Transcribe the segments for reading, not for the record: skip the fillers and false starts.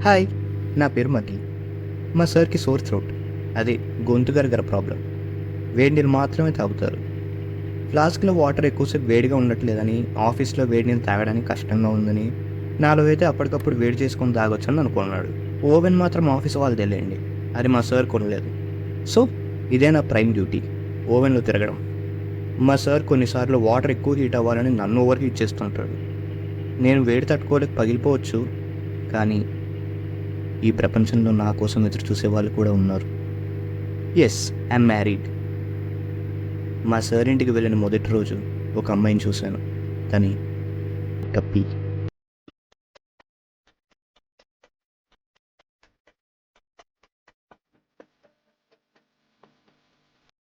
Hi, నా పేరు మగ్గి. మా సార్కి సోర్ థ్రోట్, అదే గొంతు గరగర ప్రాబ్లం. వేడి నీళ్ళు మాత్రమే తాగుతారు. ఫ్లాస్క్లో వాటర్ ఎక్కువసేపు వేడిగా ఉండట్లేదని, ఆఫీస్లో వేడి నీళ్ళు తాగడానికి కష్టంగా ఉందని, నాలో అయితే అప్పటికప్పుడు వేడి చేసుకొని తాగొచ్చని అనుకున్నాడు. ఓవెన్ మాత్రం ఆఫీస్ వాళ్ళు తెలియండి, అది మా సార్ కొనలేదు. సో ఇదే నా ప్రైమ్ డ్యూటీ, ఓవెన్లో తిరగడం. మా సార్ కొన్నిసార్లు వాటర్ ఎక్కువ హీట్ అవ్వాలని నన్ను ఓవర్ హీట్ చేస్తుంటాడు. నేను వేడి తట్టుకోలేక పగిలిపోవచ్చు, కానీ ఈ ప్రపంచంలో నా కోసం ఎదురు చూసే వాళ్ళు కూడా ఉన్నారు. Yes, I'm married. మా సార్ ఇంటికి వెళ్ళిన మొదటి రోజు ఒక అమ్మాయిని చూశాను. తని కప్పి.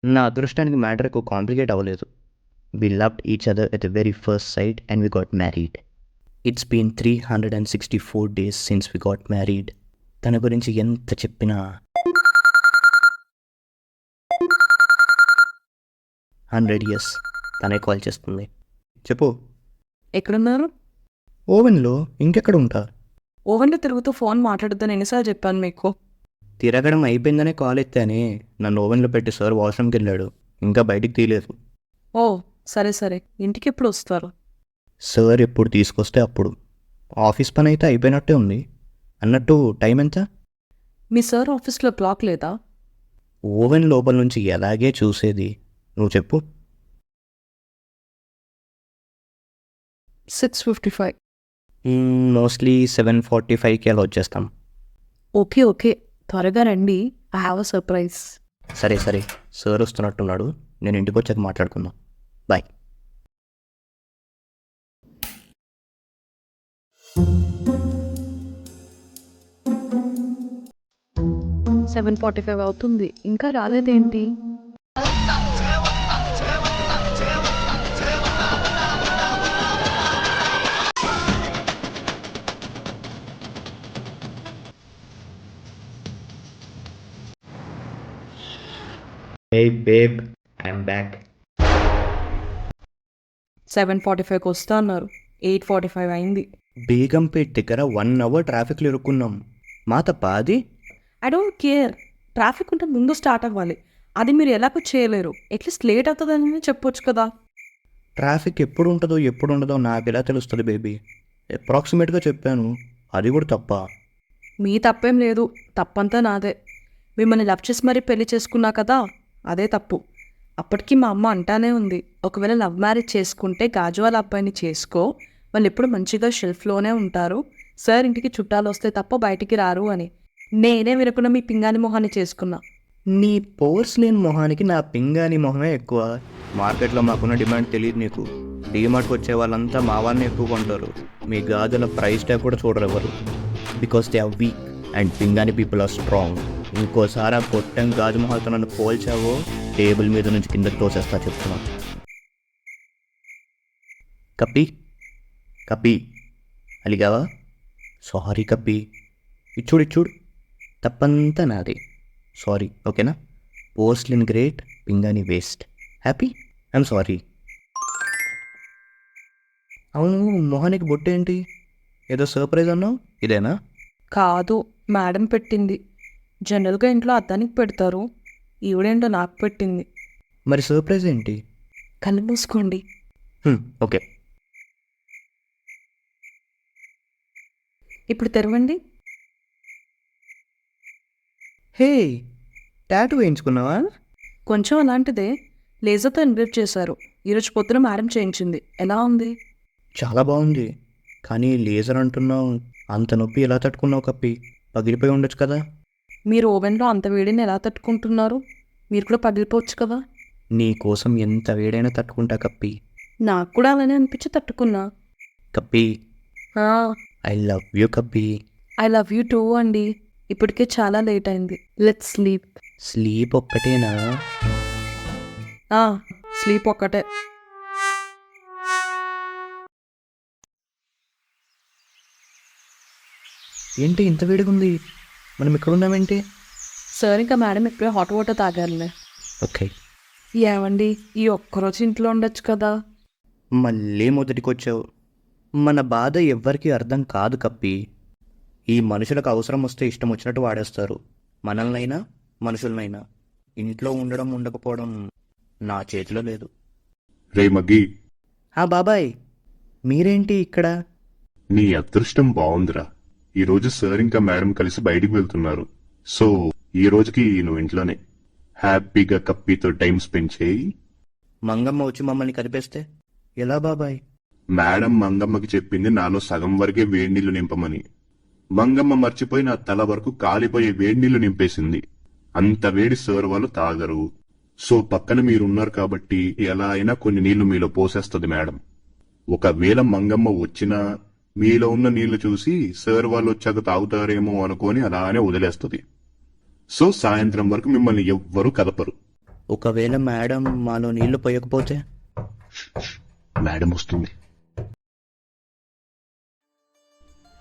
నా అదృష్టానికి మ్యాటర్ ఎక్కువ కాంప్లికేట్ అవ్వలేదు. We loved each other at the very first sight and we got married. It's been 364 days since we got married. తన గురించి ఎంత చెప్పినా 100 years తనే కాల్ చేస్తుంది. చెప్పు. ఎక్కడున్నారు? ఓవెన్లో. ఇంకెక్కడ ఉంటా? ఓవెన్లో తిరుగుతూ ఫోన్ మాట్లాడొద్దని ఎన్నిసార్లు చెప్పాను మీకు? తిరగడం అయిపోయిందనే కాల్ ఎత్తానే. నన్ను ఓవెన్లో పెట్టి సార్ వాష్రూమ్కి వెళ్ళాడు, ఇంకా బయటికి తీయలేదు. ఓ సరే సరే, ఇంటికి ఎప్పుడు వస్తారు? సార్ ఎప్పుడు తీసుకొస్తే అప్పుడు. ఆఫీస్ పని అయితే అయిపోయినట్టే ఉంది. అన్నట్టు టైం ఎంత? మీ సార్ ఆఫీస్లో క్లాక్ లేదా? ఓవెన్ లోపల నుంచి ఎలాగే చూసేది, నువ్వు చెప్పు. 6:55. మోస్ట్లీ 7:45కి అలా వచ్చేస్తాం. ఓకే ఓకే, త్వరగా రండి, ఐ హ్యావ్ అ సర్ప్రైజ్. సరే సరే, సార్ వస్తున్నట్టున్నాడు, నేను ఇంటికి వచ్చాక మాట్లాడుకుందాం. బాయ్. సెవెన్ 45 అవుతుంది, ఇంకా రాలేదేంటి? Hey babe, I'm back. 7:45కి వస్తా అన్నారు, 8:45 అయింది. బేగంపేట్ దగ్గర 1 hour ట్రాఫిక్లో ఇరుక్కున్నాం. మా తప్ప అది? ఐ డోంట్ కేర్, ట్రాఫిక్ ఉంటే ముందు స్టార్ట్ అవ్వాలి, అది మీరు ఎలాగో చేయలేరు. అట్లీస్ట్ లేట్ అవుతుందని చెప్పొచ్చు కదా. ట్రాఫిక్ ఎప్పుడు ఉంటుందో ఎప్పుడు ఉండదో నాకు ఎలా తెలుస్తుంది బేబీ? అప్రాక్సిమేట్గా చెప్పాను, అది కూడా తప్ప. మీ తప్పేం లేదు, తప్పంతా నాదే. మిమ్మల్ని లవ్ చేసి మరీ పెళ్లి చేసుకున్నా కదా, అదే తప్పు. అప్పటికీ మా అమ్మ అంటానే ఉంది, ఒకవేళ లవ్ మ్యారేజ్ చేసుకుంటే గాజు వాళ్ళ అబ్బాయిని చేసుకో, వాళ్ళు ఎప్పుడు మంచిగా షెల్ఫ్లోనే ఉంటారు, సార్ ఇంటికి చుట్టాలు వస్తే తప్ప బయటికి రారు అని. నేనే వినకుండా మీ పింగాని మొహాన్ని చేసుకున్నా. నీ పోర్స్ లేని మొహానికి నా పింగాని మొహమే ఎక్కువ. మార్కెట్లో మాకున్న డిమాండ్ తెలియదు నీకు. డీమార్ట్కి వచ్చే వాళ్ళంతా మా వాళ్ళని ఎక్కువ కొంటారు. మీ గాజుల ప్రైస్ ట్యాగ్ కూడా చూడరు ఎవరు. Because they are weak and పింగాని పీపుల్ ఆర్ స్ట్రాంగ్. ఇంకోసారి ఆ పొట్టం గాజు మొహాలతో నన్ను పోల్చావో టేబుల్ మీద నుంచి కిందకి తోసేస్తా చెప్తున్నా. కప్పి కప్పి అలిగావా? సారీ కప్పి. ఇచ్చుడు ఇచ్చుడు, తప్పంతా నాది. సారీ, ఓకేనా? పోర్స్లిన్ గ్రేట్, పింగాని వేస్ట్. హ్యాపీ? I'm sorry. అవును, మొహానికి బొట్టేంటి? ఏదో సర్ప్రైజ్ అన్నావు, ఇదేనా? కాదు, మేడం పెట్టింది. జనరల్గా ఇంట్లో అద్దానికి పెడతారు, ఈవిడేంటో నాకు పెట్టింది. మరి సర్ప్రైజ్ ఏంటి? కళ్ళు మూసుకోండి. ఓకే. ఇప్పుడు తెరవండి. హే, టాటూ వేయించుకున్నావా? కొంచెం అలాంటిదే, లేజర్తో ఎన్గ్రేవ్ చేశారు. ఈరోజు పొద్దున మేడం చేయించింది. ఎలా ఉంది? చాలా బాగుంది, కానీ లేజర్ అంటున్నావు, అంత నొప్పి ఎలా తట్టుకున్నావు కప్పి? పగిలిపోయి ఉండొచ్చు కదా. మీరు ఓవెన్లో అంత వేడిని ఎలా తట్టుకుంటున్నారు? మీరు కూడా పగిలిపోవచ్చు కదా. నీ కోసం ఎంత వేడైనా తట్టుకుంటా కప్పి. నాకు కూడా అలానే అనిపించి తట్టుకున్నా. కప్పి, ఐ లవ్ యూ కప్పి. ఐ లవ్ యూ టూ అండి. ఇప్పటికే చాలా లేట్ అయింది, లెట్స్ స్లీప్. స్లీప్ ఒక్కటేనా? స్లీప్ ఒక్కటే. ఏంటి ఇంత వేడిగా ఉంది? మనం ఇక్కడ ఉన్నామేంటి? సార్ ఇంకా మేడం ఇప్పుడే హాట్ వాటర్ తాగారులే. ఓకే. ఏమండి, ఈ ఒక్కరోజు ఇంట్లో ఉండొచ్చు కదా. మళ్ళీ మొదటికొచ్చావు. మన బాధ ఎవ్వరికీ అర్థం కాదు కప్పి. ఈ మనుషులకు అవసరం వస్తే ఇష్టం వచ్చినట్టు వాడేస్తారు. మనల్నైనా మనుషులనైనా. ఇంట్లో ఉండడం ఉండకపోవడం నా చేతిలో లేదు. రే మగ్గి, బాబాయ్, మీరేంటి ఇక్కడ? నీ అదృష్టం బావుందిరా. ఈ రోజు సార్ ఇంకా మేడం కలిసి బయటికి వెళ్తున్నారు. సో ఈ రోజుకి నువ్వు ఇంట్లోనే హ్యాపీగా కప్పీతో టైం స్పెండ్ చేయి. మంగమ్మ వచ్చి మమ్మల్ని కదిపేస్తే ఎలా బాబాయ్? మేడం మంగమ్మకి చెప్పింది నాలో సగం వరకే వేడినీళ్లు నింపమని. మంగమ్మ మర్చిపోయి నా తల వరకు కాలిపోయే వేడినీళ్లు నింపేసింది. అంత వేడి సార్ వాళ్ళు తాగరు. సో పక్కన మీరున్నారు కాబట్టి ఎలా అయినా కొన్ని నీళ్లు మీలో పోసేస్తది మేడం. ఒకవేళ మంగమ్మ వచ్చినా మీలో ఉన్న నీళ్లు చూసి సార్ వాళ్ళు వచ్చాక తాగుతారేమో అనుకొని అలానే వదిలేస్తది. సో సాయంత్రం వరకు మిమ్మల్ని ఎవ్వరూ కదపరు. ఒకవేళ మేడం మాలో నీళ్లు పోయకపోతే? మేడం వస్తుంది.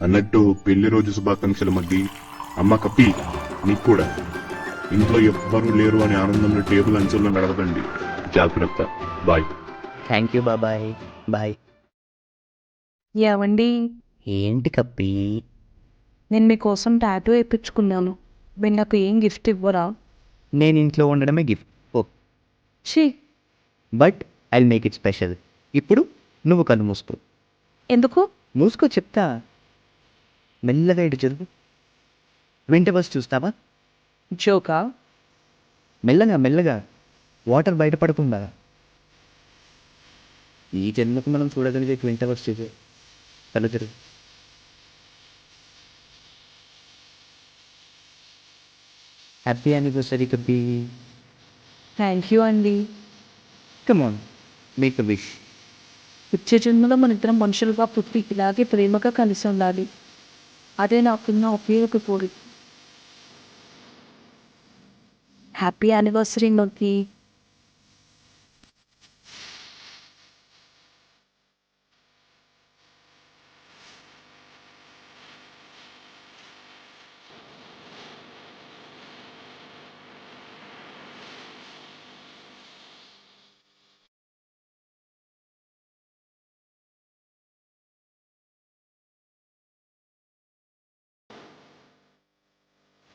అన్నట్టు పెళ్లి రోజు శుభాకాంక్షలు మగ్గి. అమ్మ కప్పి, నీకు కూడా. ఇంట్లో ఎవ్వరూ లేరు అనే ఆనందంలో టేబుల్ అంచుల్లో నడవదండి. జాగ్రత్త. బాయ్. థ్యాంక్ యూ బాబాయ్. బాయ్. ఏవండి, ఏంటి కప్పి? నేను మీకోసం టాటూ వేయించుకున్నాను. మీరు నాకు ఏం గిఫ్ట్ ఇవ్వరా? నేను ఇంట్లో ఉండడమే gift. Oh, she, but I make it special. ఇప్పుడు నువ్వు కన్ను మూసుకో. ఎందుకు? మూసుకో చెప్తా. మెల్లగా ఇటు చదువు. వెంట బస్ చూస్తావా? జోకా? మెల్లగా మెల్లగా, వాటర్ బయటపడకుండా. ఈ జన్మకు మనం చూడగలిగే వెంట బస్ చూసే కళ్ళు తిరుగు. హ్యాపీ యానివర్సరీ కప్పి. థ్యాంక్ యూ అండి. Come on, make a wish. వచ్చే జన్మలో మన ఇద్దరం మనుషులుగా పుట్టి ఇలాగే ప్రేమగా కలిసి ఉండాలి. అదే నాకున్న ఒకే ఒక కోరిక. హ్యాపీ యానివర్సరీ నొక్కి.